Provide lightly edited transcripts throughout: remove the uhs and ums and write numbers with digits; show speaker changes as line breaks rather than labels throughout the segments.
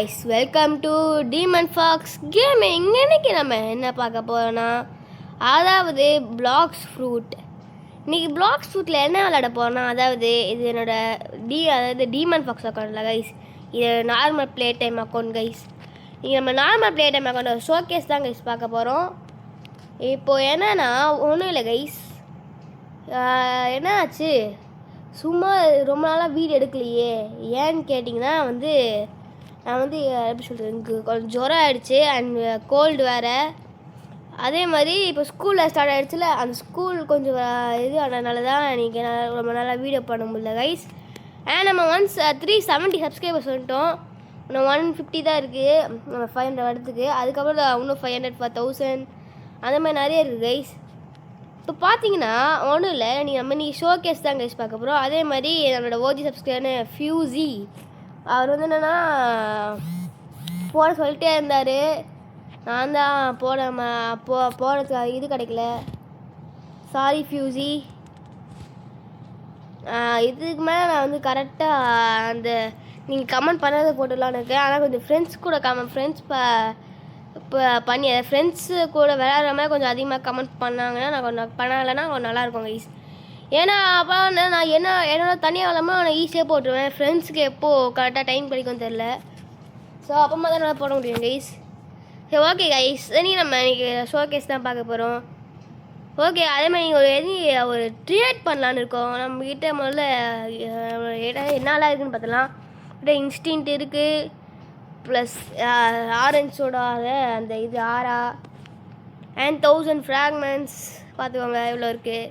guys, welcome to Demon Fox Gaming. இன்னைக்கு நம்ம என்ன பார்க்க போறோம்னா அதாவது பிளாக்ஸ் ஃப்ரூட். இன்னைக்கு பிளாக்ஸ் ஃப்ரூட்ல என்ன விளையாட போறோம்னா அதாவது இது என்னோட டீமன் ஃபாக்ஸ் அக்கௌண்ட்ல கைஸ். இது normal play time account guys. இங்கே நம்ம normal play time account showcase தான் கைஸ் பார்க்க போகிறோம். இப்போ என்னன்னா ஒன்றும் இல்லை கைஸ், என்ன ஆச்சு, சும்மா ரொம்ப நாளாக வீடியோ எடுக்கலையே ஏன்னு கேட்டிங்கன்னா நான் எப்படி சொல்கிறது, எனக்கு கொஞ்சம் ஜுரம் ஆகிடுச்சு அண்ட் கோல்டு வேறு. அதே மாதிரி இப்போ ஸ்கூலில் ஸ்டார்ட் ஆகிடுச்சுல, அந்த ஸ்கூல் கொஞ்சம் இது ஆனதுனால தான் இன்றைக்கி ரொம்ப நாளாக வீடியோ பண்ண முடியல கைஸ். நம்ம 370 சப்ஸ்கிரைபர்ஸ் வந்துட்டோம். இன்னும் 150 தான் இருக்குது நம்ம 500 வரதுக்கு. அதுக்கப்புறம் இன்னும் 500 for 1000 அந்த மாதிரி நிறைய இருக்குது கைஸ். இப்போ பார்த்தீங்கன்னா ஒன்றும் இல்லை, நம்ம நீ ஷோகேஸ் தான் கைஸ் பார்க்க போகிறோம். அதே மாதிரி நம்மளோட ஓஜி சப்ஸ்கிரைபர்னு ஃபியூஸி அவர் என்னென்னா போட சொல்லிட்டே இருந்தார். நான் தான் போடுறதுக்கு இது கிடைக்கல. சாரி ஃபியூஸி. இதுக்கு மேலே நான் கரெக்டாக அந்த நீங்கள் கமெண்ட் பண்ணதை போட்டுடலான்னு இருக்கேன். ஆனால் கொஞ்சம் ஃப்ரெண்ட்ஸ் கூட இப்போ பண்ணி ஃப்ரெண்ட்ஸு கூட விளையாடுற மாதிரி கொஞ்சம் அதிகமாக கமெண்ட் பண்ணாங்கன்னா நான் கொஞ்சம் பண்ணலைன்னா கொஞ்சம் நல்லாயிருக்கும் கைஸ். ஏன்னா அப்போ நான் என்னோட தனியாக விளாமல் நான் ஈஸியாக போட்டுருவேன். ஃப்ரெண்ட்ஸுக்கு எப்போது கரெக்டாக டைம் கிடைக்கும் தெரில. ஸோ அப்பமா தான் நல்லா போட முடியும் கைஸ். சரி ஓகே கைஸ், நம்ம இன்றைக்கி ஷோகேஸ் தான் பார்க்க போகிறோம். ஓகே, அதே மாதிரி நீங்கள் ஒரு ட்ரேட் பண்ணலான்னு இருக்கோம். நம்மக்கிட்ட முதல்ல என்னெல்லாம் இருக்குதுன்னு பார்த்தலாம். கிட்ட இன்ஸ்டின்ட் இருக்குது, ப்ளஸ் ஆரஞ்சோட அந்த இது ஆரா அண்ட் 1000 ஃப்ராக்மெண்ட்ஸ் பார்த்துக்கோங்க இவ்வளோ இருக்குது.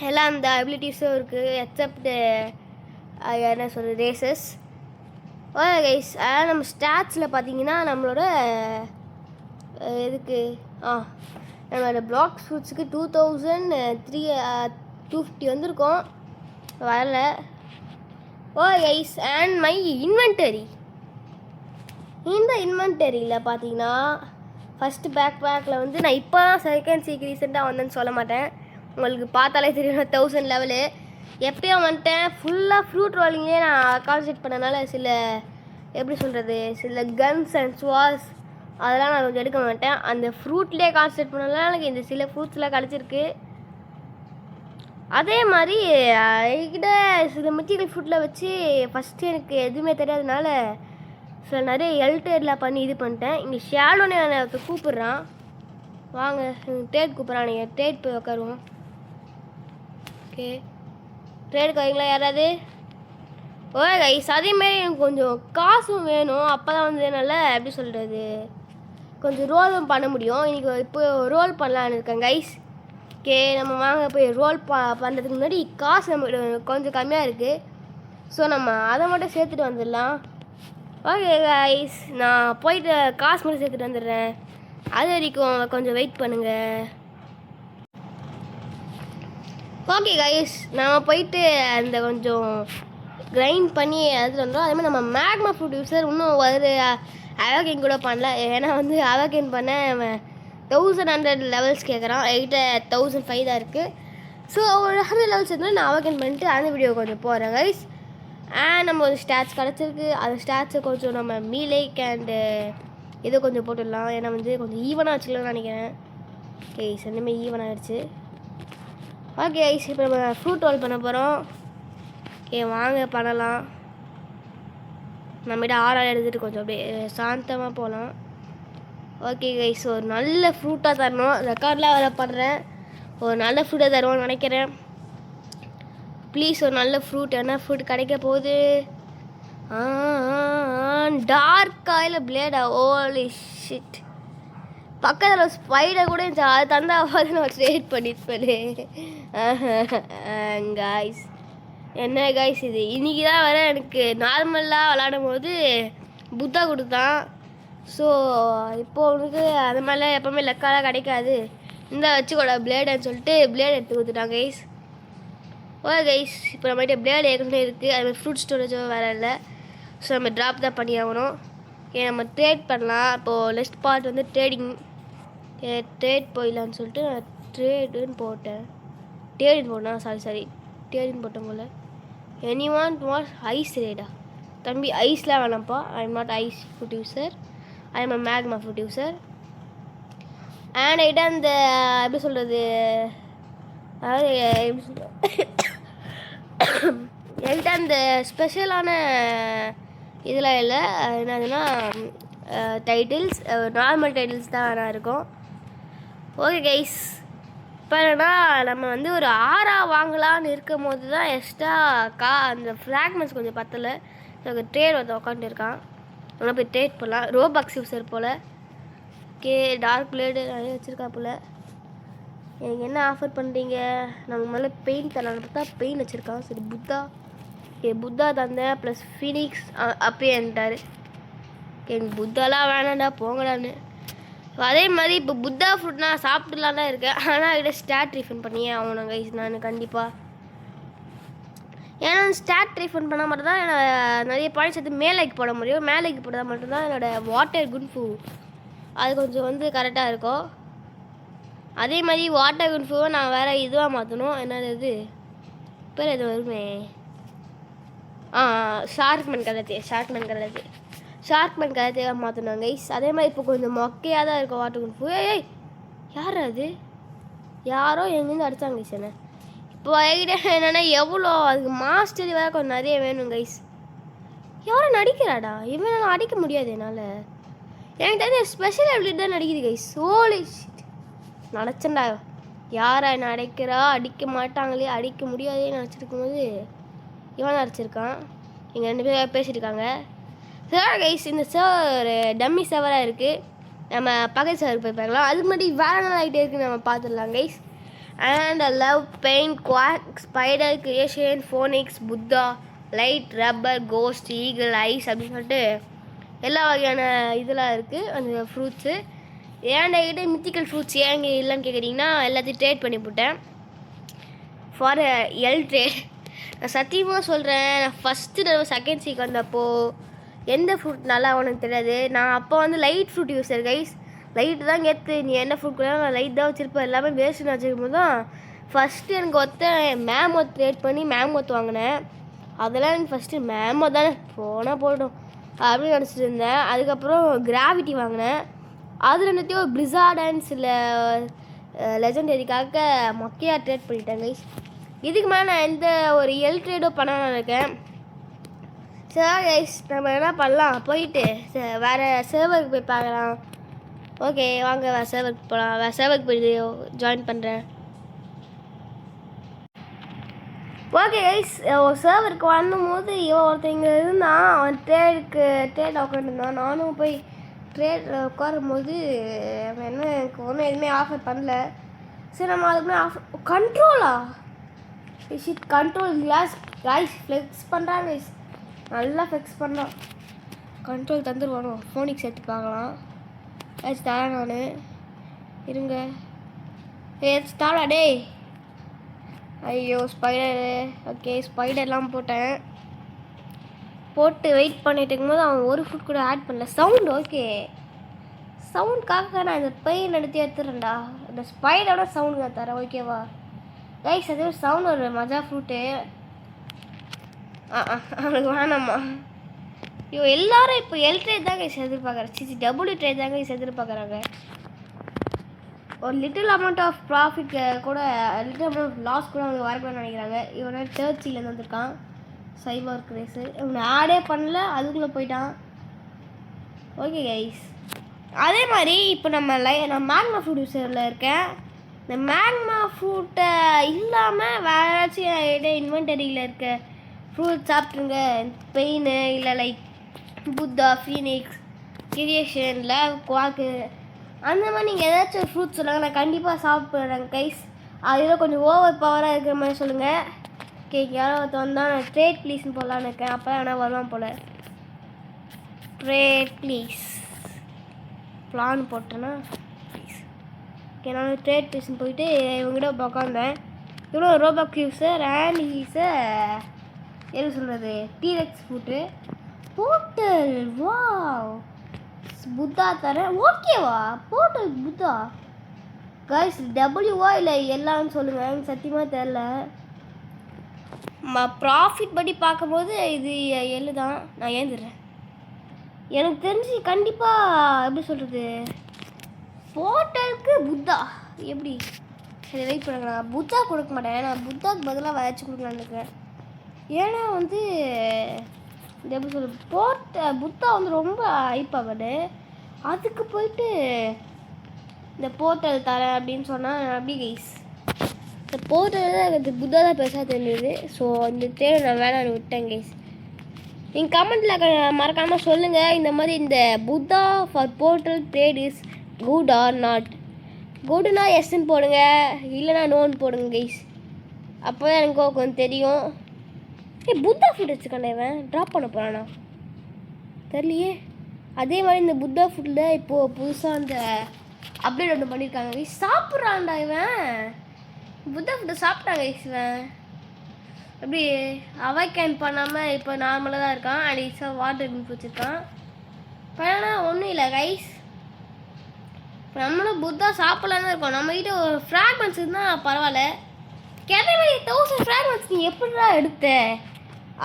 எல்லாம் அந்த அபிலிட்டிஸும் இருக்குது எக்ஸப்ட் என்ன சொல்கிறது ரேசஸ். ஓகே கைஸ், நம்ம ஸ்டாட்ஸில் பார்த்தீங்கன்னா நம்மளோட இதுக்கு நம்மளோட பிளாக் ஃப்ரூட்ஸுக்கு 2350 வந்திருக்கோம், வரல. Okay guys, and my inventory. இந்த இன்வென்டரியில் பார்த்தீங்கன்னா ஃபஸ்ட்டு பேக்கில் நான் இப்போ தான் செகண்ட் சீக் ரீசெண்டாக வந்தேன்னு சொல்ல மாட்டேன், உங்களுக்கு பார்த்தாலே தெரியும். 1000 லெவலு எப்பயும் வந்துட்டேன். ஃபுல்லாக ஃப்ரூட் ரோலிங்கே நான் கான்சன்ட்ரேட் பண்ணனால எப்படி சொல்கிறது, சில கன்ஸ் அண்ட் ஸ்வாஸ் அதெல்லாம் நான் கொஞ்சம் எடுக்க மாட்டேன். அந்த ஃப்ரூட்லேயே கான்சன்ட்ரேட் பண்ணனால எனக்கு இந்த சில ஃப்ரூட்ஸ்லாம் கிடச்சிருக்கு. அதே மாதிரி என்கிட்ட சில மெட்டீரியல் ஃபுட்டில் வச்சு ஃபஸ்ட்டு எனக்கு எதுவுமே தெரியாதனால சில நிறைய எல்டேட்லாம் பண்ணி இது பண்ணிட்டேன். இங்கே ஷேலோன்னு ஒருத்தர் கூப்பிட்றான், வாங்க ட்ரேட் கூப்பிட்றான், நீங்கள் ட்ரேட் போய் உட்காருவோம். ஓகே, ட்ரேடுக்கு வரீங்களா யாராவது? ஓகே கைஸ், அதேமாரி எனக்கு கொஞ்சம் காசும் வேணும். அப்போ தான் என்னால் எப்படி சொல்கிறது கொஞ்சம் ரோலும் பண்ண முடியும். இன்றைக்கி இப்போ ரோல் பண்ணலான்னு இருக்கேன் கைஸ். ஓகே, நம்ம வாங்க போய் ரோல் பண்ணுறதுக்கு முன்னாடி காசு நம்ம கொஞ்சம் கம்மியாக இருக்குது. ஸோ நம்ம அதை மட்டும் சேர்த்துட்டு வந்துடலாம். ஓகே கைஸ், நான் போயிட்டு காசு மட்டும் சேர்த்துட்டு வந்துடுறேன். அது வரைக்கும் கொஞ்சம் வெயிட் பண்ணுங்கள். ஓகே கைஸ், நம்ம போயிட்டு அந்த கொஞ்சம் கிரைண்ட் பண்ணி எடுத்துகிட்டு வந்துடும். அதே மாதிரி நம்ம மேக்மா ஃப்ரூட் யூஸர் இன்னும் ஒரு அவாகேன் கூட பண்ணல. ஏன்னா அவாகேன் பண்ண 1100 லெவல்ஸ் கேட்குறான். என்கிட்ட 1005 தான் இருக்குது. ஸோ ஒரு 100 லெவல்ஸ் இருந்தால் நான் அவாகேன் பண்ணிட்டு அந்த வீடியோ கொஞ்சம் போகிறேன் கைஸ். நம்ம ஒரு ஸ்டாட்ச் கிடச்சிருக்கு. அந்த ஸ்டாட்ச்சை கொஞ்சம் நம்ம மீலேக் அண்டு இதை கொஞ்சம் போட்டுடலாம். ஏன்னா கொஞ்சம் ஈவனாக வச்சுக்கலாம்னு நினைக்கிறேன். கைஸ் ரெண்டுமே ஈவன் ஆகிடுச்சு. ஓகே கைஸ், இப்போ நம்ம ஃப்ரூட் ரோல் பண்ண போகிறோம். ஓகே வாங்க பண்ணலாம். நம்மகிட்ட ஆறால் எடுத்துகிட்டு கொஞ்சம் அப்படியே சாந்தமாக போகலாம். ஓகே கைஸ், ஒரு நல்ல ஃப்ரூட்டாக தரணும். ரெக்கார்ட்லாம் வேறு பண்ணுறேன். ஒரு நல்ல ஃப்ரூட்டாக தருவோம்னு நினைக்கிறேன். ப்ளீஸ் ஒரு நல்ல ஃப்ரூட். என்ன ஃப்ரூட் கிடைக்க போகுது? டார்க் ஆயில் பிளேடா? ஓலி ஷிட், பக்கத்தில் ஒரு ஸ்பைடர் கூட இருந்துச்சு, அது தந்தாவது நான் ட்ரேட் பண்ணியிருப்பேன். காய்ஸ் என்ன காய்ஸ், இது இன்றைக்கி தான் வர எனக்கு நார்மலாக விளாடும் போது புத்தா கொடுத்தான். ஸோ இப்போது உனக்கு அந்த மாதிரிலாம் எப்போவுமே லெக்காலாம் கிடைக்காது, இந்த வச்சுக்கூட பிளேடுன்னு சொல்லிட்டு பிளேட் எடுத்து கொடுத்துட்டான் கைஸ். ஓகே கைஸ், இப்போ நம்மகிட்ட பிளேடு ஏற்கனவே இருக்குது. அதுமாதிரி ஃப்ரூட் ஸ்டோரேஜோ வேறு இல்லை. ஸோ நம்ம ட்ராப் தான் பண்ணி ஆகணும். ஏன் நம்ம ட்ரேட் பண்ணலாம். இப்போது லெஸ்ட் பார்ட் ட்ரேடிங். ட்ரேட் போயிடலான்னு சொல்லிட்டு நான் ட்ரேடுன்னு போட்டேன். ட்ரேடின்னு போட்டேன் போட்டேன் போல். எனி ஒன் வாஸ் ஐஸ் ரேடா தம்பி ஐஸ்லாம் வேணாம்ப்பா. I am not ice food user, I am a magma food user. And என்கிட்ட அந்த எப்படி சொல்கிறது, அதாவது எப்படி சொல்கிறது, என்கிட்ட அந்த ஸ்பெஷலான இதெல்லாம் இல்லை. என்னதுன்னா டைட்டில்ஸ், நார்மல் டைட்டில்ஸ் தான் வேணா இருக்கும். ஓகே கைஸ், இப்போ என்னன்னா நம்ம வந்து ஒரு 6 வாங்கலான்னு இருக்கும் போது தான் எக்ஸ்ட்ரா அந்த ஃப்ராக்மெண்ட்ஸ் கொஞ்சம் பத்தலை. எனக்கு ட்ரேட் வந்து உட்காந்துருக்கான், அங்கே போய் ட்ரேட் பண்ணலாம். ரோபாக்ஸ் யூஸர் போல். ஓகே, டார்க் பிளேடு நிறைய வச்சுருக்கா போல். எனக்கு என்ன ஆஃபர் பண்ணுறீங்க? நம்ம மேலே பெயின் தரலான்னு பார்த்தா பெயின் வச்சுருக்கான். சரி புத்தா, ஓகே புத்தா தந்தேன், ப்ளஸ் ஃபீனிக்ஸ் அப்பயே என்ட்டார். ஓகே எனக்கு புத்தாலாம் வேணாண்டா போங்கடான்னு. அதே மாதிரி இப்போ புத்தா ஃபுட் நான் சாப்பிட்டுலாம் தான் இருக்கேன், ஆனால் இதை ஸ்டாட் ரீஃபண்ட் பண்ணியே ஆகணும் கைஸ் நான் கண்டிப்பாக. ஏன்னா ஸ்டாட் ரீஃபண்ட் பண்ணால் மட்டும்தான் நிறைய பாயிண்ட்ஸ் எடுத்து மேலைக்கு போட முடியும். மேலைக்கு போட்டால் மட்டும்தான் என்னோடய வாட்டர் குன்ஃபு அது கொஞ்சம் வந்து கரெக்டாக இருக்கும். அதே மாதிரி வாட்டர் குன்ஃபுவை நான் வேறு இதுவாக மாற்றணும். என்னது இது பேர் எது வருமே, ஷார்க்மேன் கலத்தையாக மாற்றணும் கைஸ். அதே மாதிரி இப்போ கொஞ்சம் மொக்கையாக தான் இருக்கும் வாட்டர் குன்ஃபு. ஏய் யார் அது, யாரோ எங்கேருந்து அடித்தாங்க கைஸ் என்ன. இப்போ என்கிட்ட என்னென்னா எவ்வளோ அதுக்கு மாஸ்டரி வேறு கொஞ்சம் நிறைய வேணும் கைஸ். யாரும் நடிக்கிறாடா, இவன் அடிக்க முடியாது என்னால். எனக்கு தெரிஞ்ச ஸ்பெஷல் எபிலிட்டி தான் நடிக்குது கைஸ். சோலி நினச்சண்டா, யாரை என்ன அடிக்கிறா, அடிக்க மாட்டாங்களே, அடிக்க முடியாதே நினச்சிருக்கும் போது இவன் அடிச்சிருக்கான். இங்கே 2 பேர் பேசியிருக்காங்க. சார் கைஸ், இந்த சர்வர் டம்மி சர்வராக இருக்குது. நம்ம பக்கத்து சர்வர் போய் பார்க்கலாம். அது மாதிரி வேறு நாள் ஆகிட்டே இருக்குது, நம்ம பார்த்துடலாம் guys. And I love paint, quack, spider, creation, phoenix, Buddha, light, rubber, ghost, eagle, ice அப்படின்னு சொல்லிட்டு எல்லா வகையான இதெல்லாம் இருக்குது அந்த ஃப்ரூட்ஸு. ஏன்டா கிட்டே மித்திக்கல் ஃப்ரூட்ஸ் ஏன் இங்கே இல்லைன்னு கேட்குறீங்கன்னா, எல்லாத்தையும் ட்ரேட் பண்ணி போட்டேன் ஃபார் எல் ட்ரேட். நான் சத்தியமாக சொல்கிறேன், நான் ஃபஸ்ட்டு தடவை செகண்ட் சீக் வந்தப்போ எந்த ஃப்ரூட் நல்லா உனக்கு தெரியாது. நான் அப்போ வந்து light fruit user guys. Light தான் கேத்து, நீ என்ன ஃப்ரூட் கூட நான் லைட் தான் வச்சுருப்பேன், எல்லாமே வேஸ்ட்டுன்னு வச்சுருக்கும் போது தான் ஃபஸ்ட்டு எனக்கு மேமோத் ட்ரேட் பண்ணி மேமோத் வாங்கினேன். அதெல்லாம் எனக்கு ஃபஸ்ட்டு மேமோ தானே போனால் போய்டும் அப்படின்னு நினச்சிட்டு இருந்தேன். அதுக்கப்புறம் கிராவிட்டி வாங்கினேன். அது ரெண்டுத்தையும் பிளிஸார்ட் டான்ஸ் இல்லை லெஜெண்டரிக்காக மொக்கையாக ட்ரேட் பண்ணிட்டேன் கைஸ். இதுக்கு மேலே நான் எந்த ஒரு எல் ட்ரேடோ பண்ண இருக்கேன். சரி கைஸ், நம்ம என்ன பண்ணலாம், போயிட்டு வேறு சர்வருக்கு போய் பார்க்கலாம். ஓகே வாங்க வேறு சர்வருக்கு போகலாம். வேறு சர்வருக்கு போய் ஜாயின் பண்ணுறேன். ஓகே கைஸ், சர்வருக்கு வரும்போது ஒருத்தங்க இருந்தான், அவன் ட்ரேட் உட்காந்துருந்தான். நானும் போய் ட்ரேட் உட்காரும் போது அவன் என்ன எனக்கு ஒன்றும் எதுவுமே ஆஃபர் பண்ணல. சரி நம்ம அதுக்கு ஆஃபர் கண்ட்ரோலா கண்ட்ரோல் கிளாஸ் கைஸ் ஃப்ளெக்ஸ் பண்ணுறான் கைஸ், நல்லா ஃப்ளெக்ஸ் பண்ணான். கண்ட்ரோல் தந்துடுவானோ, ஃபோனிக்ஸ் எடுத்து பார்க்கலாம். ஏதாச்சும் தரேன் நான் இருங்க. ஏதாச்சும் தாடா டேய். ஐயோ ஸ்பைடரு. ஓகே ஸ்பைடர்லாம் போட்டு வெயிட் பண்ணிட்டு இருக்கும்போது அவன் ஒரு ஃபுட் கூட ஆட் பண்ணல. சவுண்ட் ஓகே, சவுண்டுக்காக நான் இந்த பெயின் எடுத்துறேன்டா. இந்த ஸ்பைடரோட சவுண்டு நான் தரேன் ஓகேவா கைஸ். அதே சவுண்ட் ஒரு மஜா ஃப்ரூட்டு. அவனுக்கு வேணாம்மா. ஐயோ எல்லாரும் இப்போ எல் ட்ரேட் தாங்க எதிர்பார்க்குறேன், டபுள்யூ ட்ரேட் தாங்க எதிர்பார்க்குறாங்க. ஒரு லிட்டில் அமௌண்ட் ஆஃப் ப்ராஃபிட் கூட, லிட்டில் அமௌண்ட் ஆஃப் லாஸ் கூட அவங்க வரக்கூடாதுன்னு நினைக்கிறாங்க. இவனை தேர்ச்சிலேருந்து வந்திருக்கான் சைபர் கிரேஸு. இவனை ஆடே பண்ணல, அதுக்குள்ளே போயிட்டான். ஓகே கைஸ், அதே மாதிரி இப்போ நான் மேக்மா ஃப்ரூட் யூஸரில் இருக்கேன். இந்த மேக்மா ஃப்ரூட்டை இல்லாமல் வேறு ஏதாச்சும் இன்வென்டரியில் இருக்க ஃப்ரூட் சாப்பிட்ருங்க. பெயின் இல்லை like Buddha, Phoenix, creation, love, quake அந்த மாதிரி நீங்கள் ஏதாச்சும் ஒரு ஃப்ரூட் சொல்லுங்கள், நான் கண்டிப்பாக சாப்பிட்றேன் கைஸ். அதில் கொஞ்சம் ஓவர் பவராக இருக்கிற மாதிரி சொல்லுங்கள். ஓகே யாரோ ஒருத்த வந்தால் நான் ட்ரேட் ப்ளீஸ்ன்னு போடலான்னு இருக்கேன். அப்போ தான் ஆனால் வருவான் போல். ட்ரேட் ப்ளீஸ் பிளான் போட்டேன்னா ப்ளீஸ். ஓகே நான் ட்ரேட் ப்ளீஸ்ன்னு போயிட்டு இவங்ககிட்ட உட்காந்தேன். இவ்வளோ ரோபாக் யூஸர் அண்ட் ஈஸை எது சொல்கிறது டீரெக்ஸ் ஃப்ரூட்டு போட்டல். வா புத்தா தரேன் ஓகேவா, போட்டல் புத்தா கைஸ். டபிள்யூவா இல்லை எல்லாம்னு சொல்லுங்கள், எனக்கு சத்தியமாக தெரில. ப்ராஃபிட் படி பார்க்கும்போது இது 7 தான். நான் ஏந்துடுறேன். எனக்கு தெரிஞ்சு கண்டிப்பாக எப்படி சொல்கிறது, போர்ட்டலுக்கு புத்தா எப்படி சரி வெயிட் பண்ணுங்க. நான் புத்தா கொடுக்க மாட்டேன். நான் புத்தாக்கு பதிலாக வச்சு கொடுக்கலான்னு இருக்கேன். ஏன்னா வந்து இந்த எப்படி சொல்கிறது, புத்தா வந்து ரொம்ப ஹைப்பாகுது. அதுக்கு போயிட்டு இந்த போர்ட்டல் தரேன் அப்படின்னு சொன்னால் அப்படி கைஸ், இந்த போர்ட்டல் தான் எனக்கு புத்தா தான் பெருசாக தெரிஞ்சுது. ஸோ இந்த தேவை நான் வேணான்னு விட்டேன் கைஸ். நீங்கள் கமெண்ட்டில் மறக்காமல் சொல்லுங்கள், இந்த மாதிரி இந்த புத்தா for portal trade is good or not. குட்னா எஸ்ன்னு போடுங்க, இல்லைனா நோன்னு போடுங்க கைஸ். அப்போ தான் எனக்கு கொஞ்சம் தெரியும். புத்தா ஃபுட் வச்சுக்கண்டா இவன் ட்ராப் பண்ண போகிறானா தெரியலையே. அதே மாதிரி இந்த புத்தா ஃபுட்டில் இப்போது புதுசாக அந்த அப்டேட் ஒன்று பண்ணியிருக்காங்க கைஸ். சாப்பிட்றான்டா இவன், புத்தா ஃபுட்டை சாப்பிட்டாங்க கைஸ். இவன் அப்படி அவாய்ட் பண்ணாமல் இப்போ நார்மலாக தான் இருக்கான். அண்ட் வாட்டர் மீன் வச்சுருக்கான். பையனா ஒன்றும் இல்லை கைஸ். இப்போ நம்மளும் புத்தா சாப்பிட்லாம் தான் இருக்கோம். நம்மகிட்ட ஒரு ஃப்ராக்மெண்ட்ஸ் இருந்தால் பரவாயில்ல. கேட்ட மாதிரி 1000 ஃப்ராக்மெண்ட்ஸ் நீ எப்படிடா எடுத்த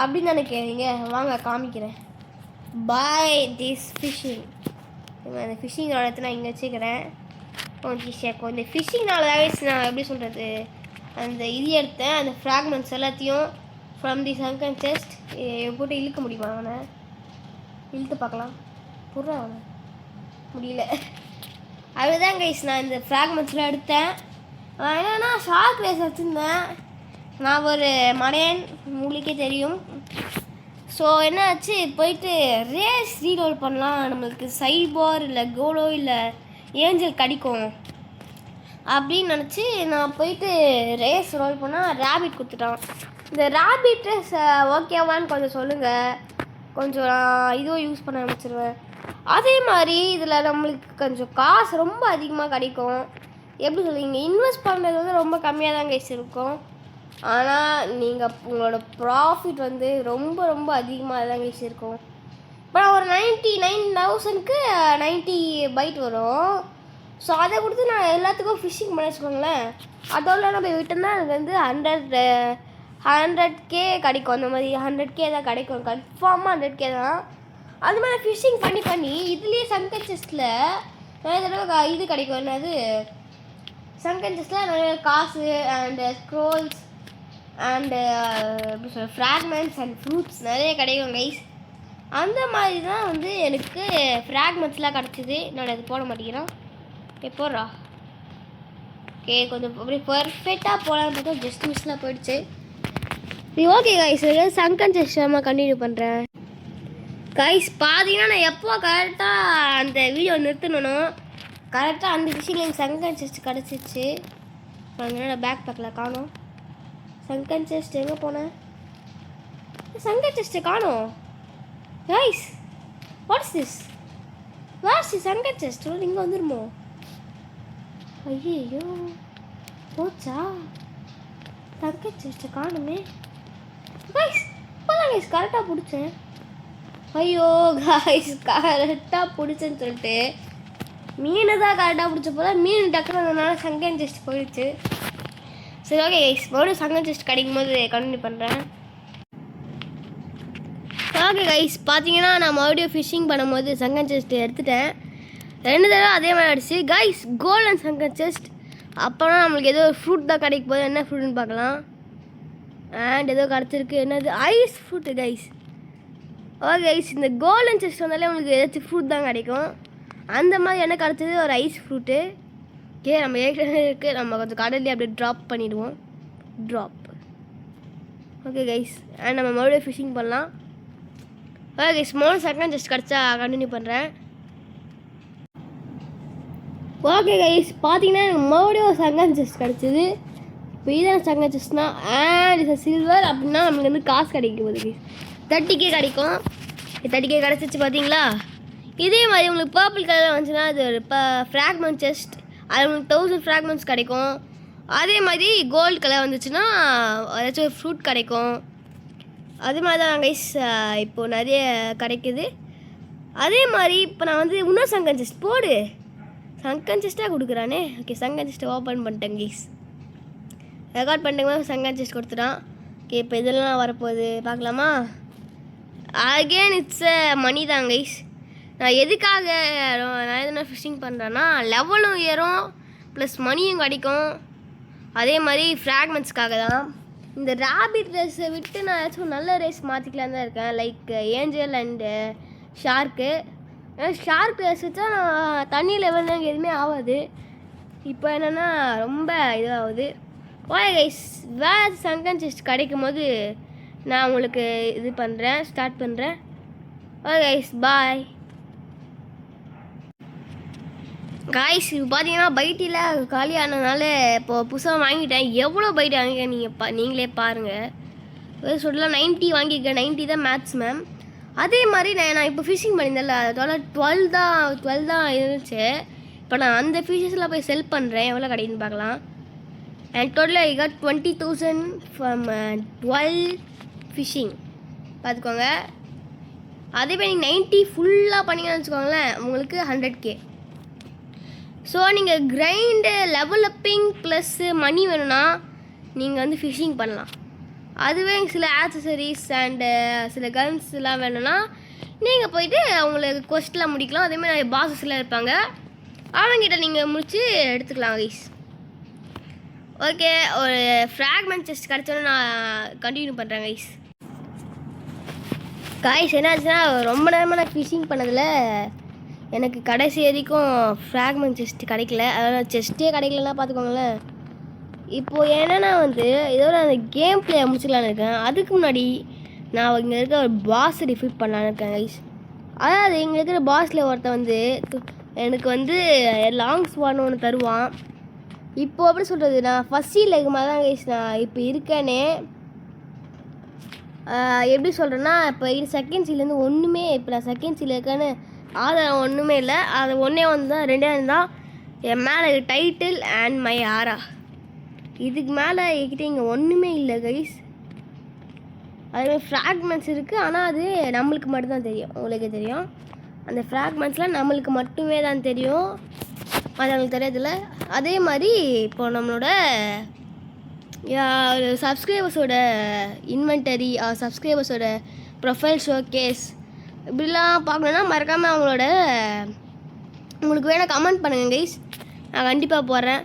அப்படின்னு தானே கேட்குறீங்க. வாங்க காமிக்கிறேன். பாய் திஸ் ஃபிஷ்ஷிங். அந்த ஃபிஷ்ஷிங் நாளத்தை நான் இங்கே வச்சுக்கிறேன். கொஞ்சம் ஃபிஷ்ஷிங்னால தான் நான் எப்படி சொல்கிறது, அந்த இது எடுத்தேன். அந்த ஃப்ராக்மெண்ட்ஸ் எல்லாத்தையும் ஃப்ரம் தி சங்கன் செஸ்ட் போட்டு இழுக்க முடியுமா? அவனை இழுத்து பார்க்கலாம். புறா அவனை முடியல. அதுதான் கைஸ் நான் இந்த ஃப்ராக்மெண்ட்ஸ்லாம் எடுத்தேன். என்னன்னா ஷார்க் ரேஸ் வச்சுருந்தேன். நான் ஒரு மடையன், உங்களுக்கே தெரியும். ஸோ என்னாச்சு, போயிட்டு ரேஸ் ரீரோல் பண்ணலாம், நம்மளுக்கு சைபார் இல்லை கோலோ இல்லை ஏஞ்சல் கிடைக்கும் அப்படின்னு நினச்சி நான் போயிட்டு ரேஸ் ரோல் பண்ணால் ரேபிட் கொடுத்துட்டான். இந்த ரேபிட் ரேஸ் ஓகேவான்னு கொஞ்சம் சொல்லுங்கள். கொஞ்சம் நான் இதுவும் யூஸ் பண்ண ஆரம்பிச்சிருவேன். அதே மாதிரி இதில் நம்மளுக்கு கொஞ்சம் காசு ரொம்ப அதிகமாக கிடைக்கும். எப்படி சொல்லுவீங்க, இன்வெஸ்ட் பண்ணுறது வந்து ரொம்ப கம்மியாக தான் கைஸ் இருக்கும். ஆனால் நீங்கள் உங்களோட ப்ராஃபிட் வந்து ரொம்ப ரொம்ப அதிகமாக தான் கைஸ் இருக்கும். இப்போ ஒரு 99,000க்கு 90 பைட் வரும். ஸோ அதை கொடுத்து நான் எல்லாத்துக்கும் ஃபிஷ்ஷிங் பண்ண வச்சுக்கோங்களேன். அதோட நம்ம விட்டோம்னா எனக்கு வந்து 100K கிடைக்கும். அந்த மாதிரி 100K தான் கிடைக்கும், கன்ஃபார்மாக 100K தான். அது மாதிரி ஃபிஷ்ஷிங் பண்ணி இதுலேயே சங்கன் செஸ்ட்டில் நிறைய தடவை இது கிடைக்கும். என்னது சங்கன் செஸ்ட்டில் நிறைய காசு அண்டு ஸ்க்ரோல்ஸ் அண்டு எப்படி சொல்ல ஃப்ராக்மெண்ட்ஸ் அண்ட் ஃப்ரூட்ஸ் நிறைய கிடைக்கும் கைஸ். அந்த மாதிரி தான் வந்து எனக்கு ஃப்ராக்மெண்ட்ஸ்லாம் கிடச்சிது. நான் அது போட மாட்டேங்கிறேன். எப்போரா ஓகே கொஞ்சம் அப்படி பர்ஃபெக்டாக போகலான்னு பார்த்தா ஜஸ்ட் மிஸ்லாம் போயிடுச்சு. Okay guys, Sangan chest continue பண்ணுறேன். கைஸ் பார்த்தீங்கன்னா நான் எப்போ கரெக்டாக அந்த வீடியோ நிறுத்தணும், கரெக்டாக அந்த விஷயம் எனக்கு சங்கன் செஸ்ட் கிடச்சிச்சு. என்னோட பேக் பேக்கில் காணோம். சங்கன் செஸ்ட் எங்கே போனேன்? சங்கன் செஸ்ட்டை காணோம் கைஸ். What's this? வாட்ஸ் சங்கன் செஸ்ட்? இங்கே வந்துருமோ? ஐயோ போச்சா? சங்கன் செஸ்ட்டை காணுமே கைஸ். இப்போதான் கைஸ் கரெக்டாக பிடிச்சேன். ஐயோ காய்ஸ், கரெக்டாக பிடிச்சேன்னு சொல்லிட்டு மீன் தான் கரெக்டாக பிடிச்சப்போ தான் மீன் டக்குறதுனால சங்கன் செஸ்ட் போயிடுச்சு. சரி ஓகே கைஸ், மறுபடியும் சங்கன் செஸ்ட் கிடைக்கும் போது கண்டினியூ பண்ணுறேன். ஓகே கைஸ் பார்த்தீங்கன்னா நான் மறுபடியும் ஃபிஷ்ஷிங் பண்ணும்போது சங்கன் செஸ்ட் எடுத்துட்டேன். 2 தடவை அதே மாதிரி ஆகிடுச்சு கைஸ். Golden Sangan chest. அப்போனா நம்மளுக்கு ஏதோ ஒரு ஃப்ரூட் தான் கிடைக்க போது. என்ன ஃப்ரூட்னு பார்க்கலாம். அண்ட் ஏதோ கிடச்சிருக்கு. என்னது ice fruit guys. Okay guys, இந்த கோல்டன் செஸ்ட் வந்தாலே உங்களுக்கு ஏதாச்சும் ஃப்ரூட் தான் கிடைக்கும். அந்த மாதிரி என்ன கிடச்சது ஒரு ஐஸ் ஃப்ரூட்டு. ஓகே நம்ம ஏற்கனவே இருக்குது, நம்ம கொஞ்சம் கடல்லே அப்படியே ட்ராப் பண்ணிவிடுவோம். ட்ராப். ஓகே கைஸ், அண்ட் நம்ம மறுபடியும் ஃபிஷ்ஷிங் பண்ணலாம். ஓகே கைஸ், 3 செகண்ட் ஜஸ்ட் கிடச்சா கண்டினியூ பண்ணுறேன். ஓகே கைஸ் பார்த்தீங்கன்னா எனக்கு மறுபடியும் சங்கன் செஸ்ட் கிடச்சிது. இப்போ இதான் சங்கன் செஸ்ட்னா அண்ட் இட்ஸ் சில்வர். அப்படின்னா நம்மளுக்கு வந்து காசு கிடைக்கும் போது கைஸ் 30K கிடைக்கும். 30K கிடச்சிச்சு பார்த்தீங்களா? இதே மாதிரி உங்களுக்கு பர்பிள் கலரில் வந்துச்சுன்னா அது ஒரு ஃப்ராக்மெண்ட் செஸ்ட். அது உங்களுக்கு 1000 ஃப்ராக்மெண்ட்ஸ் கிடைக்கும். அதே மாதிரி கோல்டு கலர் வந்துச்சுன்னா ஏதாச்சும் ஒரு ஃப்ரூட் கிடைக்கும். அது மாதிரி தான் கைஸ் இப்போது நிறைய கிடைக்குது. அதே மாதிரி இப்போ நான் வந்து இன்னும் சங்கன் செஸ்ட் போடு, சங்கன் செஸ்ட்டாக கொடுக்குறானே. ஓகே சங்கன் செஸ்ட்டை ஓப்பன் பண்ணிட்டேன் கைஸ். ரெக்கார்ட் பண்ணிட்டேங்க, சங்கன் செஸ்ட் கொடுத்துட்டான். ஓகே இப்போ இதெல்லாம் வரப்போகுது பார்க்கலாமா. அகெயின் இட்ஸ் மணி தான் கைஸ். நான் எதுக்காக நான் எதுனா ஃபிஷிங் பண்ணுறேன்னா லெவலும் ஏறும் ப்ளஸ் மணியும் கிடைக்கும். அதே மாதிரி ஃப்ராக்மெண்ட்ஸ்க்காக தான். இந்த ரேபிட் ரேஸை விட்டு நான் ஏதாச்சும் நல்ல ரேஸ் மாற்றிக்கலாம் தான் இருக்கேன். Like angel and shark. ஏன்னா ஷார்க் ரேஸ் வச்சா நான் தண்ணி லெவலில் எனக்கு எதுவுமே ஆகாது. இப்போ என்னென்னா ரொம்ப இதாகுது. ஓகே கைஸ், வேறு சங்கன் செஸ்ட் கிடைக்கும் போது நான் உங்களுக்கு இது பண்ணுறேன், ஸ்டார்ட் பண்ணுறேன். Okay guys, bye guys. இப்போ பார்த்தீங்கன்னா பைட்டில் காலியானதுனால இப்போது புதுசாக வாங்கிட்டேன். எவ்வளோ பைட் வாங்கிக்க நீங்களே பாருங்கள். சொல்லலாம் 90 வாங்கியிருக்கேன். 90 தான் மேக்ஸ் மேம். அதே மாதிரி நான் இப்போ ஃபிஷிங் பண்ணியிருந்தேன்ல, அதோட 12 தான் இருந்துச்சு. இப்போ நான் அந்த ஃபிஷஸ்லாம் போய் செல் பண்ணுறேன். எவ்வளோ கிடைக்குன்னு பார்க்கலாம். அண்ட் டோட்டலாக ஐ காட் 20,000 ஃப்ரம் 12 ஃபிஷிங். பார்த்துக்கோங்க. அதே மாதிரி நீங்கள் 90 ஃபுல்லாக பண்ணிங்கன்னு வச்சுக்கோங்களேன், உங்களுக்கு 100K. ஸோ நீங்கள் கிரைண்டு லெவல் அப்பிங் ப்ளஸ்ஸு மணி வேணும்னா நீங்கள் வந்து ஃபிஷிங் பண்ணலாம். அதுவே சில ஆக்சசரிஸ் அண்டு சில கன்ஸ்லாம் வேணும்னா நீங்கள் போயிட்டு அவங்களுக்கு கொஸ்ட்லாம் முடிக்கலாம். அதேமாதிரி நிறைய பாஸஸ்லாம் இருப்பாங்க, அவங்ககிட்ட நீங்கள் முடிச்சு எடுத்துக்கலாம் கைஸ். ஓகே, ஒரு ஃப்ராக்மெண்ட் செஸ்ட் கிடச்சோன்னு நான் கண்டினியூ பண்ணுறேன் கைஸ். காய்ஸ் என்னாச்சுன்னா ரொம்ப நேரமாக நான் ஃபிஷிங் பண்ணதில் எனக்கு கடைசி வரைக்கும் ஃப்ராக்மெண்ட் செஸ்ட் கிடைக்கல. அதனால் செஸ்ட்டே கிடைக்கலன்னா பார்த்துக்கோங்களேன். இப்போது என்னென்னா வந்து இதோட அந்த கேம் பிளே முடிச்சுக்கலான்னு இருக்கேன். அதுக்கு முன்னாடி நான் இங்கே இருக்கிற ஒரு பாஸை டிஃபீட் பண்ணலான்னு இருக்கேன் கைஸ். அதாவது இங்கே இருக்கிற பாஸில் ஒருத்தன் வந்து எனக்கு வந்து லாங் ஸ்வான் ஒன்று தருவான். இப்போது எப்படி சொல்கிறது, நான் ஃபஸ்ட் லெக் மாதிரி தான் கைஸ் நான் இப்போ இருக்கேனே. எப்படி சொல்கிறேன்னா இப்போ செகண்ட் சீலேருந்து ஒன்றுமே, இப்போ நான் செகண்ட் சீல் இருக்கேன்னு ஆதாரம் ஒன்றுமே இல்லை. அது ஒன்றே ஒன்று தான், ரெண்டே தான் என் மேலே டைட்டில் அண்ட் மை ஆரா. இதுக்கு மேலே என்கிட்ட இங்கே ஒன்றுமே இல்லை கைஸ். அதுமாதிரி ஃப்ராக்மெண்ட்ஸ் இருக்குது, ஆனால் அது நம்மளுக்கு மட்டும்தான் தெரியும், உங்களுக்கே தெரியும். அந்த ஃப்ராக்மெண்ட்ஸ்லாம் நம்மளுக்கு மட்டுமே தான் தெரியும், மற்றவங்களுக்கு தெரியாதுல்ல. அதே மாதிரி இப்போ நம்மளோட சப்ஸ்கிரைபர்ஸோட இன்வென்டரி, சப்ஸ்கிரைபர்ஸோட ப்ரொஃபைல் ஷோகேஸ் இப்படிலாம் பார்க்கணுன்னா மறக்காமல் அவங்களோட உங்களுக்கு வேணால் கமெண்ட் பண்ணுங்கள் கைஸ், நான் கண்டிப்பாக போடுறேன்.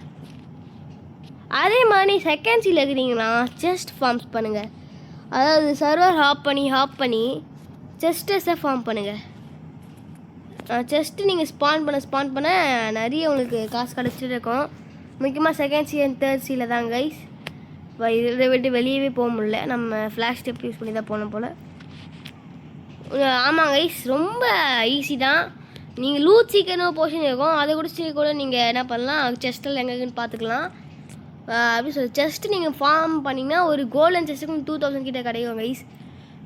அதே மாதிரி செகண்ட் சீல் இருக்கிறீங்கன்னா செஸ்ட் ஃபார்ம்ஸ் பண்ணுங்கள். அதாவது சர்வர் ஹாப் பண்ணி செஸ்டஸை ஃபார்ம் பண்ணுங்கள். செஸ்ட்டு நீங்கள் ஸ்பான் பண்ண நிறைய உங்களுக்கு காசு கிடச்சிட்டு இருக்கும். முக்கியமாக செகண்ட் சீல் அண்ட் தேர்ட் சீலில் தான் கைஸ். இதை விட்டு வெளியவே போக முடியல, நம்ம ஃப்ளாஷ் ஸ்டெப் யூஸ் பண்ணி தான் போன போல். ஆமாம் கைஸ், ரொம்ப ஈஸி தான். நீங்கள் லூட் சீக்கிரம் போர்ஷன் இருக்கும், அதை குடிச்சு கூட நீங்கள் என்ன பண்ணலாம், செஸ்ட்டில் எங்கேன்னு பார்த்துக்கலாம். அப்படி சொல்லி செஸ்ட்டு நீங்கள் ஃபார்ம் பண்ணிங்கன்னா ஒரு கோல்டன் செஸ்ட்டுக்கு 2000 கிட்ட கிடைக்கும் கைஸ்.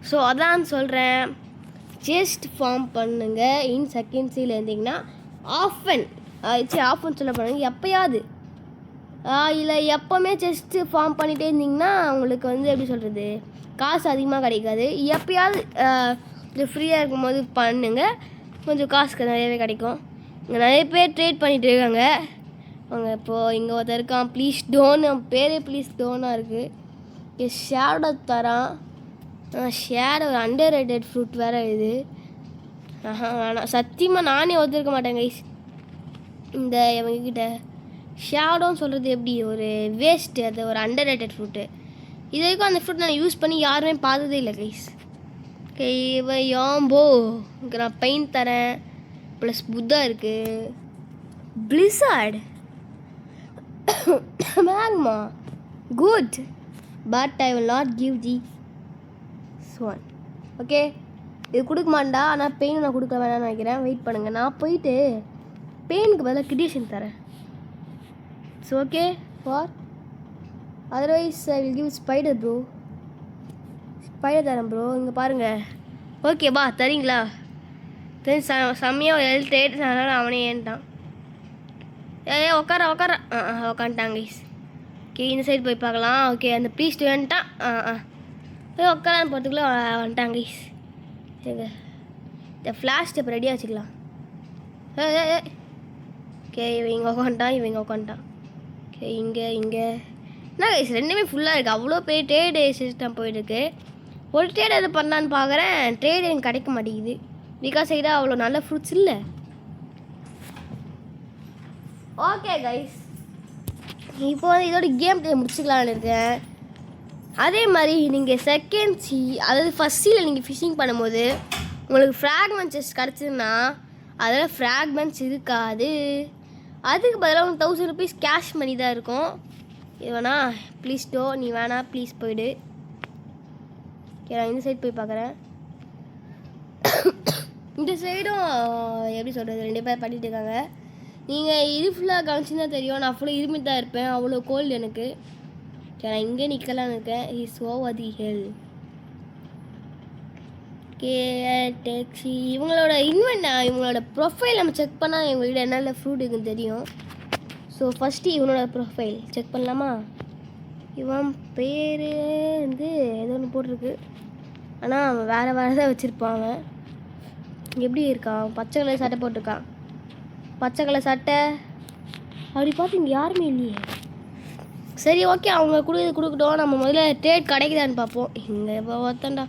ஸோ அதான் சொல்கிறேன், செஸ்ட் ஃபார்ம் பண்ணுங்கள். இன் செகண்ட் சீல் இருந்தீங்கன்னா ஆஃபன் சொல்ல பண்ணுங்க, எப்போயாவது இல்லை எப்போவுமே செஸ்ட்டு ஃபார்ம் பண்ணிகிட்டே இருந்திங்கன்னா உங்களுக்கு வந்து எப்படி சொல்கிறது, காசு அதிகமாக கிடைக்காது. எப்போயாவது இது ஃப்ரீயாக இருக்கும்போது பண்ணுங்கள், கொஞ்சம் காசுக்கு நிறையவே கிடைக்கும். இங்கே நிறைய பேர் ட்ரேட் பண்ணிகிட்டு இருக்காங்க. அவங்க இப்போது இங்கே ஒருத்தர் இருக்கான், ப்ளீஸ் டோன், அவன் பேரே ப்ளீஸ் டோனாக இருக்குது. ஷேடோ தரான். ஷேடோ ஒரு அண்டர் ரேட்டட் ஃப்ரூட் வேறு இது. ஆனால் சத்தியமாக நானே ஒத்துருக்க மாட்டேன் கைஸ். இந்த இவங்கக்கிட்ட ஷேடோன்னு சொல்கிறது எப்படி ஒரு வேஸ்ட்டு, அது ஒரு அண்டர் ரேட்டட் ஃப்ரூட்டு. இது வரைக்கும் அந்த ஃப்ரூட் நான் யூஸ் பண்ணி யாருமே பார்த்ததே இல்லை கைஸ். யாம்போ இங்கே நான் பெயிண்ட் தரேன், ப்ளஸ் புத்தா இருக்குது, பிளிஸார்ட், magma, good, but I will not give the Swan. Okay, இது கொடுக்க மாட்டா, ஆனால் பெயின் நான் கொடுக்க வேணாம்னு நினைக்கிறேன். வெயிட் பண்ணுங்கள், நான் போயிட்டு பெயினுக்கு பதிலாக கிரியேஷன் தரேன். It's okay for, otherwise I will give spider bro. Spider தரேன் ப்ரோ, இங்கே பாருங்கள். ஓகேப்பா தரீங்களா? தெரிஞ்சு செம்மையாக எழுத்து அதனால் அவனே ஏன்ட்டான். உக்காந்துட்டாங்க கைஸ். ஓகே, இந்த சைடு போய் பார்க்கலாம். ஓகே, அந்த ப்ளீஸ்ட் வந்துட்டான். உட்காரான்னு போகிறதுக்குள்ளே வந்துட்டாங்க கைஸ். சரிங்க, இந்த ஃப்ளாஷ் ஸ்டெப் ரெடியாக வச்சுக்கலாம். ஓகே, இவங்க உட்காந்துட்டான். ஓகே, இங்கே என்ன கைஸ் ரெண்டுமே ஃபுல்லாக இருக்குது. அவ்வளோ பெரிய ட்ரேடு சிஸ்டம் போயிட்டுருக்கு. ஒரு ட்ரேட் எது பண்ணலான்னு பார்க்குறேன், ட்ரேட் எனக்கு கிடைக்க மாட்டேங்குது. பிகாஸ் சைடாக அவ்வளோ நல்ல ஃப்ரூட்ஸ் இல்லை. ஓகே கைஸ், இப்போ வந்து இதோட கேம் பிளே முடிச்சுக்கலான்னு இருக்கேன். அதே மாதிரி நீங்கள் செகண்ட் சி அதாவது ஃபஸ்ட் சீயில் நீங்கள் ஃபிஷிங் பண்ணும்போது உங்களுக்கு ஃப்ராக்மெண்ட்ஸ் கிடச்சிதுன்னா அதில் ஃப்ராக்மெண்ட்ஸ் இருக்காது. அதுக்கு பதிலாக உங்களுக்கு 1000 rupees கேஷ் மணி தான் இருக்கும். இது வேணா ப்ளீஸ் டோ, நீ வேணா ப்ளீஸ் போயிடு. ஓகே, நான் இந்த சைடு போய் பார்க்குறேன். இந்த சைடும் எப்படி சொல்கிறது, 2 பேர் பண்ணிட்டு இருக்காங்க. நீங்கள் இது ஃபுல்லாக கவனிச்சுன்னா தெரியும், நான் ஃபுல்லாக இருமிட்டு தான் இருப்பேன். அவ்வளோ கோல்டு எனக்கு. சரி, நான் இங்கே நிற்கலான்னு இருக்கேன். Is over the hell. Okay taxi இவங்களோட இவங்களோட ப்ரொஃபைல் நம்ம செக் பண்ணால் இவங்கள்கிட்ட என்னென்ன ஃப்ரூட் இருக்குன்னு தெரியும். ஸோ ஃபஸ்ட்டு இவனோட ப்ரொஃபைல் செக் பண்ணலாமா? இவன் பேர் வந்து ஏதோ ஒன்று போட்டிருக்கு, ஆனால் அவன் வேறு தான் வச்சுருப்பான். அவன் எப்படி இருக்கான்? பச்சை கலர் சட்டை போட்டிருக்கான். பச்சை கலர் சட்டை அப்படி பார்த்து இங்கே யாருமே இல்லையே. சரி ஓகே, அவங்க கொடுக்கட்டும். நம்ம முதல்ல ட்ரேட் கிடைக்குதான்னு பார்ப்போம். இங்கே இப்போ ஒருத்தண்டா.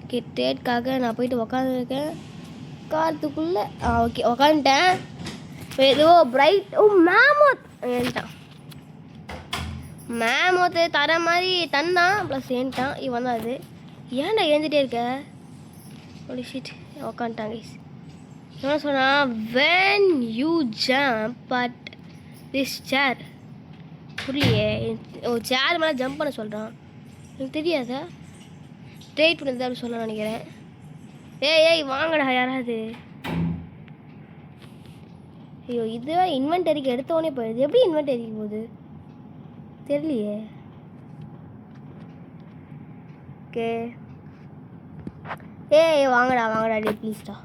ஓகே, ட்ரேட்காக நான் போயிட்டு உக்காந்துருக்கேன் காலத்துக்குள்ளே. ஓகே உக்காந்துட்டேன். ஏதோ பிரைட் மேமோத் ஏன்ட்டான். மேமோத்து தர மாதிரி தந்தான் ப்ளஸ் ஏன்ட்டான். இவன் தான் அது. ஏன்டா ஏந்துகிட்டே இருக்க? ஒரு ஷீட் உக்காந்துட்டான் கைஸ். என்ன சொன்னால், when you jump but this chair. புரியலையே, ஒரு சேர் மேலே ஜம்ப் பண்ண சொல்கிறான். எனக்கு தெரியாதா? ட்ரேட் பண்ணி தான் சொல்ல நினைக்கிறேன். ஏய் வாங்கடா யாராவது. ஐயோ, இதுவே இன்வென்டரிக்கு எடுத்தோடனே போயிடுது. எப்படி இன்வென்டரிக்கு போகுது தெரியலையே. ஓகே, வாங்கடா டே ப்ளீஸ்டா.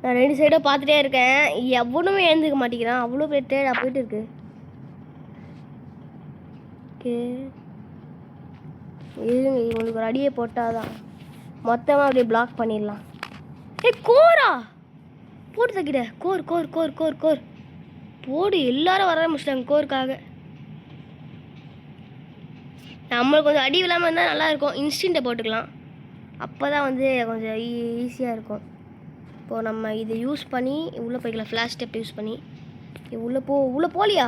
நான் 2 சைடும் பார்த்துட்டே இருக்கேன். எவனுமே எழுந்துக்க மாட்டேங்கிறான். அவ்வளோ பெரிய ட்ரேடாக போயிட்டு இருக்கு. ஓகே இருங்க, இவங்களுக்கு ஒரு அடியை போட்டால் தான் மொத்தமாக அப்படியே பிளாக் பண்ணிடலாம். கோரா போட்டு தக்கிட்ட. Core core core core core போடு. எல்லாரும் வர ஆரம்பிச்சிட்டாங்க கோருக்காக. நம்மளுக்கு கொஞ்சம் அடி இல்லாமல் இருந்தால் நல்லாயிருக்கும். இன்ஸ்டண்ட்டை போட்டுக்கலாம், அப்போ தான் வந்து கொஞ்சம் ஈஸியாக இருக்கும். இப்போது நம்ம இதை யூஸ் பண்ணி உள்ளே போய்க்கலாம். ஃப்ளாஷ் ஸ்டெப் யூஸ் பண்ணி உள்ளே போலியா?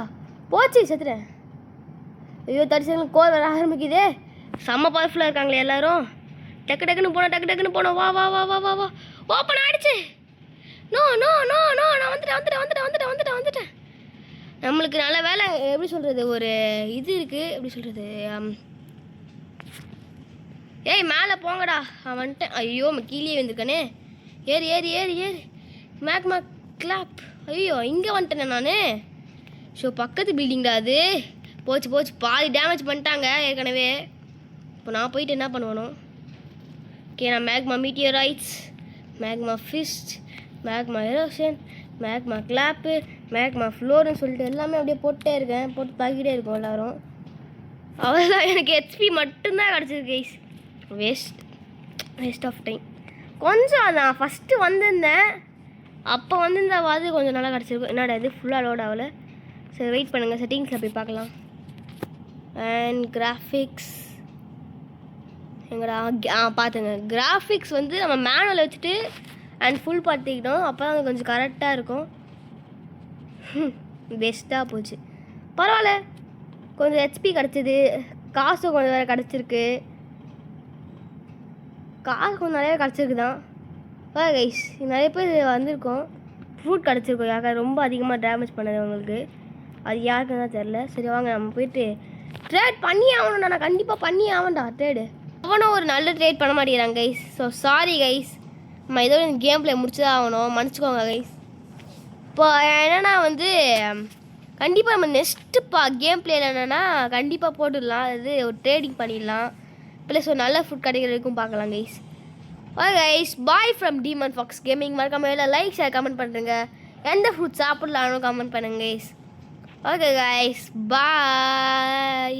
போச்சு, செத்துட்டேன். ஐயோ, 30 செகண்ட் கோர் வர ஆரம்பிக்குதே. செம்ம பவர்ஃபுல்லாக இருக்காங்களே எல்லோரும். டக்குன்னு போனோம். வா வா வா வா வா வா ஓப்பன் ஆகிடுச்சு. நோ நோ நோ நோ நான் வந்துட்டேன். நம்மளுக்கு நல்ல வேலை. எப்படி சொல்கிறது, ஒரு இது இருக்குது. எப்படி சொல்கிறது, மேலே போங்கடா. வந்துட்டேன். ஐயோ, கீழே வந்துருக்கானே. ஏறு மேக்மா கிளாப். ஐயோ, இங்கே வந்துட்டேனே நான். ஸோ பக்கத்து பில்டிங் தான் அது. போச்சு பாதி டேமேஜ் பண்ணிட்டாங்க ஏற்கனவே. இப்போ நான் போயிட்டு என்ன பண்ணுவேனோ. ஓகே, நான் magma meteorites, magma fist, magma erosion, magma clap, magma ஃப்ளோர்னு சொல்லிட்டு எல்லாமே அப்படியே போட்டே இருக்கேன். போட்டு தாக்கிட்டே இருக்கோம் எல்லோரும். அவ்வளோதான், எனக்கு ஹெச்பி மட்டும்தான் கிடச்சிருக்கு கைஸ். Waste of time. கொஞ்சம் நான் ஃபஸ்ட்டு வந்திருந்தேன், அப்போ வந்திருந்தாவது கொஞ்சம் நல்லா கிடச்சிருக்கும். என்னடா இது ஃபுல்லாக லோட் ஆகலை. சரி வெயிட் பண்ணுங்கள், செட்டிங்ஸில் போய் பார்க்கலாம். அண்ட் கிராஃபிக்ஸ் எங்கடா? பார்த்துங்க, கிராஃபிக்ஸ் வந்து நம்ம மேனுவல் வச்சுட்டு அண்ட் ஃபுல் பார்த்துக்கிட்டோம். அப்போ தான் கொஞ்சம் கரெக்டாக இருக்கும். பெஸ்ட்டாக போச்சு. பரவாயில்ல, கொஞ்சம் ஹெச்பி கிடச்சிது. காசும் கொஞ்சம் வேறு கிடச்சிருக்கு. காசு கொஞ்சம் நிறையா கிடச்சிருக்கு தான். கைஸ், நிறைய பேர் வந்திருக்கோம். ஃப்ரூட் கிடச்சிருக்கோம் யாருக்கா ரொம்ப அதிகமாக டேமேஜ் பண்ணது உங்களுக்கு. அது யாருக்குன்னு தான் தெரில. சரி வாங்க, நம்ம போயிட்டு ட்ரேட் பண்ணி ஆகணும்டா. நான் கண்டிப்பாக பண்ணி ஆகணும்டா ட்ரேடு. அவனும் ஒரு நல்ல ட்ரேட் பண்ண மாட்டேங்கிறாங்க கைஸ். ஸோ சாரி கைஸ், நம்ம இதோட இந்த கேம் பிளே முடிச்சு தான் ஆகணும். மன்னிச்சுக்கோங்க கைஸ். இப்போ என்னென்னா வந்து கண்டிப்பாக நம்ம நெக்ஸ்ட்டு கேம் பிளேயில் என்னென்னா கண்டிப்பாக போட்டுடலாம். அது ஒரு ட்ரேடிங் பண்ணிடலாம். ப்ளஸ் ஒரு நல்ல ஃபுட் கிடைக்கிற வரைக்கும் பார்க்கலாம் guys. Okay guys, bye from Demon Fox Gaming. மறக்காம எல்லாம் லைக் ஷேர் கமெண்ட் பண்ணுறேங்க. எந்த ஃபுட் சாப்பிட்லான்னு கமெண்ட் பண்ணுங்க கைஸ். ஓகே கைஸ், பாய்.